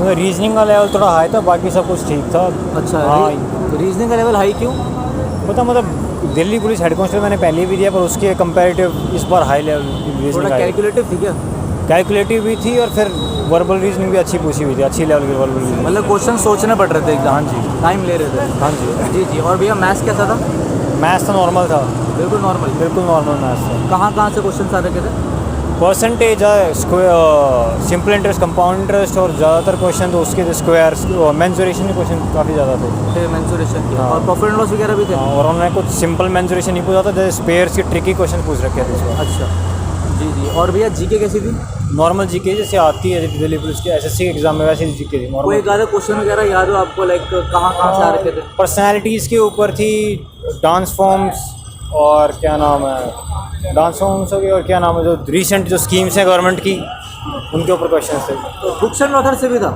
मतलब रीजनिंग का लेवल थोड़ा हाई था, बाकी सब कुछ ठीक था। अच्छा, हाँ रीजनिंग का लेवल हाई क्यों? मतलब दिल्ली पुलिस हेड कांस्टेबल मैंने पहले भी दिया, पर उसके कंपैरेटिव इस बार हाई लेवल रीजनिंग थोड़ा का कैलकुलेटिव थी क्या? कैलकुलेटिव भी थी और फिर वर्बल रीजनिंग भी अच्छी पूछी हुई थी, अच्छी लेवल की वर्बल रीजनिंग। मतलब क्वेश्चन सोचने पड़ रहे थे एकदम? हाँ जी, टाइम ले रहे थे? हाँ जी। जी जी। और भैया मैथ्स कैसा था? मैथ्स तो नॉर्मल था, बिल्कुल नॉर्मल। बिल्कुल नॉर्मल मैथ्स था। कहाँ से क्वेश्चन आ रखे थे? परसेंटेज है, square, simple interest, compound interest, और ज़्यादातर क्वेश्चन तो उसके स्क्वायर, मेंसुरेशन के क्वेश्चन काफ़ी ज़्यादा थे। मेंसुरेशन के हाँ। और प्रॉफिट एंड लॉस वगैरह भी थे? हाँ, और उन्होंने कुछ सिंपल मेंसुरेशन नहीं पूछा था, जैसे स्पेयर्स के ट्रिकी क्वेश्चन पूछ रखे थे इसमें। अच्छा, जी जी। और भैया जीके कैसी थी? नॉर्मल जीके जैसे आती है दिल्ली पुलिस के एसएससी के एग्जाम में, वैसे ही जीके थी कोई नॉर्मल। एक आधा क्वेश्चन वगैरह याद हो आपको, लाइक कहाँ से आ रखे थे? पर्सनैलिटीज़ के ऊपर थी, डांस फॉर्म्स, और क्या नाम है, डांस फॉर्म्स हो गए, और क्या नाम है जो रिसेंट जो स्कीम्स हैं गवर्नमेंट की, उनके ऊपर क्वेश्चन थे। तो बुक्स एंड ऑथर से भी था?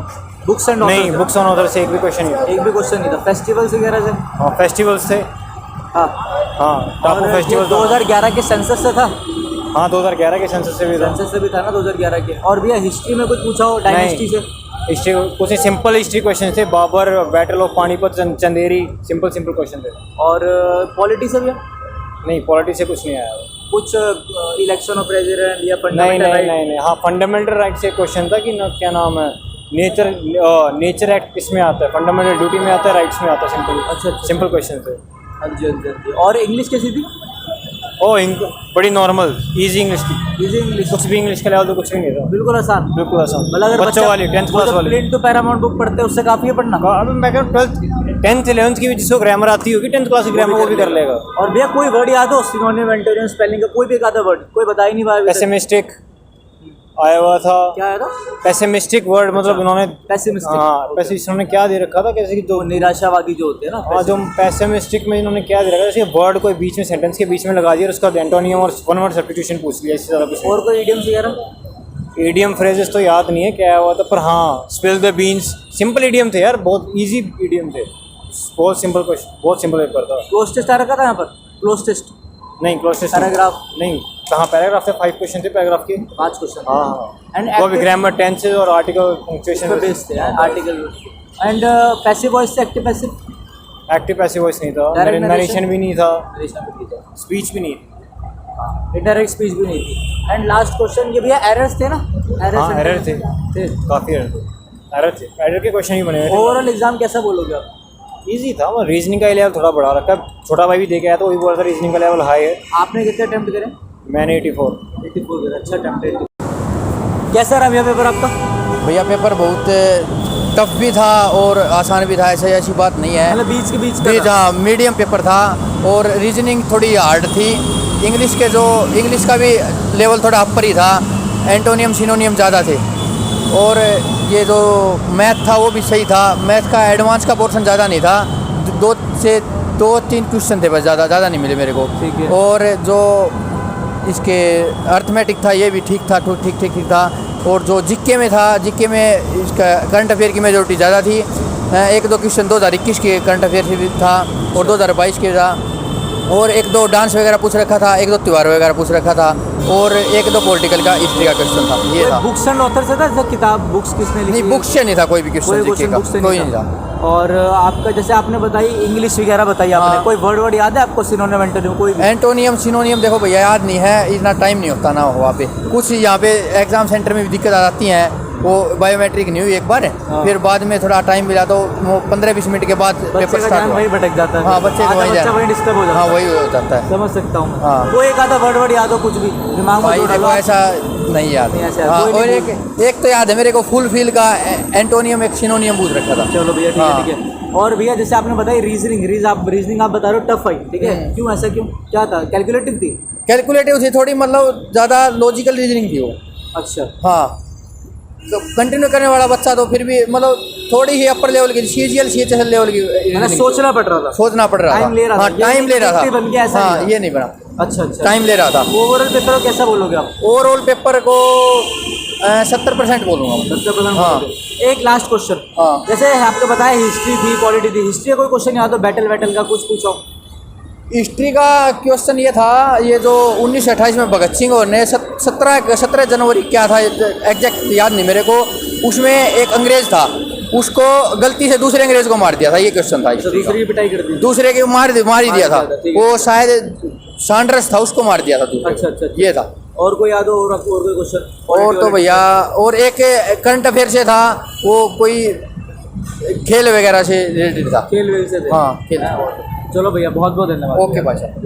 बुक्स एंड नहीं, बुक्स ऑन ऑथर से एक भी क्वेश्चन नहीं था। एक भी क्वेश्चन नहीं था। फेस्टिवल्स वगैरह से? हाँ, फेस्टिवल्स थे। हाँ हाँ, टापू और फेस्टिवल 2011 के सेंसस से था? हाँ, 2011 के सेंसस से भी था। सेंसस से भी था ना 2011 के। और भैया हिस्ट्री में कुछ पूछा हो डायनेस्टी से? हिस्ट्री कुछ सिंपल हिस्ट्री क्वेश्चन थे, Babur, battle of Panipat, Chanderi, simple question थे। और पॉलिटी से भैया? नहीं, पॉलिटी से कुछ नहीं आया। कुछ इलेक्शन ऑफ प्रेसिडेंट या नहीं फंडामेंटल नहीं राइट? नहीं नहीं, हाँ, फंडामेंटल राइट से क्वेश्चन था कि ना, क्या नाम है, नेचर एक्ट इसमें आता है, फंडामेंटल ड्यूटी में आता है, राइट्स में आता है, सिंपल। अच्छा। सिंपल क्वेश्चन थे। हाँ जी हाँ जी हाँ जी। और इंग्लिश कैसी थी? बड़ी नॉर्मल इजी इंग्लिश थी। Easy English? कुछ भी इंग्लिश का लेवल तो कुछ भी नहीं था, बिल्कुल आसान? बिल्कुल आसान। मतलब अगर बच्चों वाली 10th क्लास वाली। प्रिंट टू पैरामाउंट बुक पढ़ते हैं उससे काफ़ी है पढ़ना? अभी मैं कह रहा हूँ 10th 11th की भी जिसको ग्रामर आती होगी, 10th क्लास की ग्रामर वो भी कर लेगा। और भैया कोई वर्ड याद हो सिनोनिम, एंटोनिम, स्पेलिंग का कोई भी एक आधा वर्ड कोई बता ही नहीं पाया? पेसिमिस्टिक आया हुआ था। क्या आया था? पेसिमिस्टिक वर्ड, मतलब इन्होंने पेसिमिस्टिक? हाँ, इन्होंने क्या दे रखा था, कैसे कि तो निराशावादी जो होते हैं ना? हाँ, जो पेसिमिस्टिक में इन्होंने क्या दे रखा था, जैसे वर्ड कोई बीच में, सेंटेंस के बीच में लगा दिया और उसका एंटोनियम और वन वर्ड सब्स्टिट्यूशन पूछ लिया, इससे ज़्यादा कुछ। और कोई इडियम्स वगैरह? इडियम फ्रेजेस तो याद नहीं है क्या हुआ था, पर हाँ, spill the beans, simple idiom थे यार, बहुत इजी इडियम थे, बहुत सिंपल क्वेश्चन, बहुत सिंपल पेपर था। क्लोज टेस्ट आ रखा था यहाँ पर? क्लोज टेस्ट नहीं, क्लोज टेस्ट पैराग्राफ नहीं, कहाँ पैराग्राफ थे, 5 क्वेश्चन थे पैराग्राफ के। 5 क्वेश्चन? हाँ हाँ, एंड वो भी ग्रामर, टेंसेस और आर्टिकल पंक्चुएशन बेस्ड थे आर्टिकल। एंड पैसिव वॉइस से active passive? Active passive voice नहीं था, Direct नरेशन भी नहीं था, narration? स्पीच भी नहीं थी। इंडायरेक्ट स्पीच भी नहीं थी। एंड लास्ट क्वेश्चन ये भैया एरर्स थे ना? हाँ, एरर थे, थे। काफ़ी एरर थे, एरर के क्वेश्चन ही बने हुए थे। ओवरऑल एग्जाम कैसा बोलोगे आप? ईजी था, वो रीजनिंग का लेवल थोड़ा बढ़ा रखा है, छोटा भाई भी देखे आया तो वही बोल रहा था रीजनिंग का लेवल हाई है। आपने कितने अटेम्प्ट करे? मैंने 84। 84 अच्छा अटेम्प्ट। कैसा रहा भैया पेपर आपका? भैया पेपर बहुत टफ भी था और आसान भी था, ऐसी बात नहीं है। मतलब बीच के बीच बीच, हाँ, मीडियम पेपर था। और रीजनिंग थोड़ी हार्ड थी। इंग्लिश का भी लेवल थोड़ा अपर ही था, एंटोनियम सिनोनियम ज़्यादा थे। और ये जो मैथ था वो भी सही था, मैथ का एडवांस का पोर्शन ज़्यादा नहीं था, 2-3 क्वेश्चन थे बस, ज़्यादा नहीं मिले मेरे को। ठीक है। और जो इसके अर्थमेटिक था ये भी ठीक था। और जो जीके में था, जीके में इसका करंट अफेयर की मेजोरिटी ज़्यादा थी। 1-2 क्वेश्चन 2021 के करंट अफेयर से भी था और 2022 के था। और 1-2 डांस वगैरह पूछ रखा था, 1-2 त्यौहार वगैरह पूछ रखा था, और 1-2 पॉलिटिकल का, हिस्ट्री का क्वेश्चन था। ये था। बुक्स एंड ऑथर से था? जैसे किताब बुक्स किसने लिखी? नहीं, बुक्स से नहीं था कोई भी क्वेश्चन, जीके का कोई नहीं था। और आपका जैसे आपने बताई इंग्लिश वगैरह बताई आपने, हाँ। कोई वर्ड याद है आपको? सिनोनिम, एंटोनिम कोई भी? एंटोनियम सिनोनियम देखो भैया याद नहीं है, इतना टाइम नहीं होता ना वहाँ पे। कुछ यहाँ पे एग्जाम सेंटर में भी दिक्कत आ जाती हैं, वो बायोमेट्रिक नहीं हुई एक बार, हाँ। फिर बाद में थोड़ा टाइम मिला तो वो 15-20 मिनट के बाद पेपर स्टार्ट हुआ। वही भटक जाता है। हाँ, बच्चे वही डिस्टर्ब हो जाता है। हाँ, वही हो जाता है। समझ सकता हूँ। हाँ। वो एक आधा वर्ड याद हो कुछ भी दिमाग में? भाई देखो ऐसा नहीं याद। नहीं, ऐसा हाँ, कोई और नहीं एक तो याद है मेरे को, फुल फील का एंटोनियम एक सिनोनियम पूछ रखा था। चलो भैया ठीक है हाँ। ठीक है। और भैया जैसे आपने बताई रीजनिंग आप बता रहे हो टफ आई, ठीक है, क्यों ऐसा क्यों? क्या था? कैलकुलेटिव थी? कैलकुलेटिव थी थोड़ी, मतलब ज़्यादा लॉजिकल रीजनिंग थी वो। अच्छा। हाँ, कंटिन्यू करने वाला बच्चा तो फिर भी मतलब थोड़ी ही अपर लेवल की, CHL लेवल की मतलब सोचना पड़ रहा था? सोचना पड़ रहा था, टाइम ले रहा था? हाँ, टाइम ले रहा था। बन गया ऐसा? हाँ, ये नहीं बना, अच्छा, टाइम ले रहा था। ओवरऑल पेपर को कैसा बोलोगे आप? ओवरऑल पेपर को 70% बोलूँगा। 70%? हाँ। एक लास्ट क्वेश्चन। हाँ। जैसे आपको बताया हिस्ट्री थी, पॉलिटी थी, हिस्ट्री का कोई क्वेश्चन याद हो? बैटल का कुछ पूछो? हिस्ट्री का क्वेश्चन ये था, ये जो 1928 में भगत सिंह और ने 17 जनवरी क्या था एग्जैक्ट याद नहीं मेरे को, उसमें एक अंग्रेज था, उसको गलती से दूसरे अंग्रेज को मार दिया था, ये क्वेश्चन था। तो दूसरी की पिटाई कर दी। दूसरे के मार ही दिया था, ठीक है। वो शायद सैंडर्स था, उसको मार दिया था दूसरे अच्छा को। अच्छा। ये था। और कोई याद हो और कोई क्वेश्चन? और तो भैया और एक करंट अफेयर से था, वो कोई खेल वगैरह से रिलेटेड था। खेल वेल से थे। हाँ, खेल। चलो भैया बहुत बहुत धन्यवाद। ओके भाई साहब।